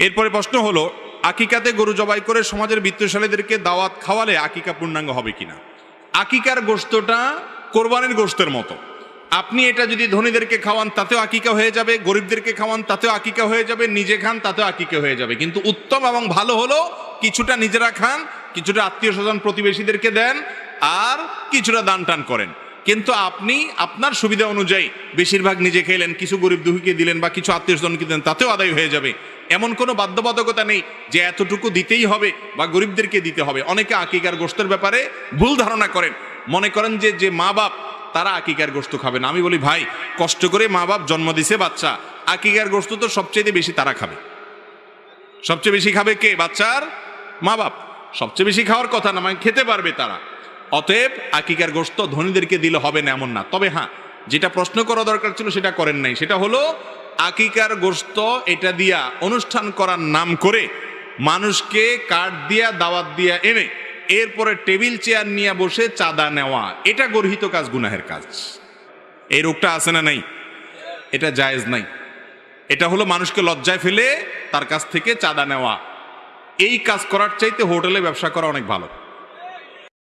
এরপরে প্রশ্ন হলো, আকিকাতে গরু জবাই করে সমাজের বিত্তশালীদেরকে দাওয়াত খাওয়ালে আকিকা পূর্ণাঙ্গ হবে কিনা? আকিকার গোশতটা কোরবানির গোশতের মতো। আপনি এটা যদি ধনীদেরকে খাওয়ান তাতেও আকিকা হয়ে যাবে, গরিবদেরকে খাওয়ান তাতেও আকিকা হয়ে যাবে, নিজে খান তাতেও আকিকা হয়ে যাবে। কিন্তু উত্তম এবং ভালো হলো কিছুটা নিজেরা খান, কিছুটা আত্মীয় স্বজন প্রতিবেশীদেরকে দেন, আর কিছুটা দান টান করেন। কিন্তু আপনি আপনার সুবিধা অনুযায়ী বেশিরভাগ নিজে খেলেন, কিছু গরিব দুঃখীকে দিলেন বা কিছু আত্মীয় স্বজনকে দিলেন, তাতেও আদায় হয়ে যাবে। এমন কোনো বাধ্যবাধকতা নেই যে এতটুকু দিতেই হবে বা গরিবদেরকে দিতে হবে। অনেকে আকিকার গোশতের ব্যাপারে ভুল ধারণা করেন, মনে করেন যে মা বাপ তারা আকিকার গোশত খাবে না। আমি বলি ভাই, কষ্ট করে মা বাপ জন্ম দিছে বাচ্চা, আকিকার গোশত তো সবচেয়ে বেশি তারা খাবে। সবচেয়ে বেশি খাবে কে? বাচ্চার মা বাপ। সবচেয়ে বেশি খাওয়ার কথা না, মানে খেতে পারবে তারা। অতএব আকিকার গোশত ধনীদেরকে দিলে হবে না এমন না। তবে হ্যাঁ, যেটা প্রশ্ন করা দরকার ছিল সেটা করেন নাই, সেটা হলো আকিকার গোশত এটা দিয়া অনুষ্ঠান করার নাম করে মানুষকে কার্ড দিয়া দাওয়াত দিয়া এনে এরপরে টেবিল চেয়ার নিয়ে বসে চাঁদা নেওয়া, এটা গর্হিত কাজ, গুনাহের কাজ। এই রোগটা আছে না নাই? এটা জায়েজ নাই। এটা হলো মানুষকে লজ্জায় ফেলে তার কাছ থেকে চাঁদা নেওয়া। এই কাজ করার চাইতে হোটেলে ব্যবসা করা অনেক ভালো।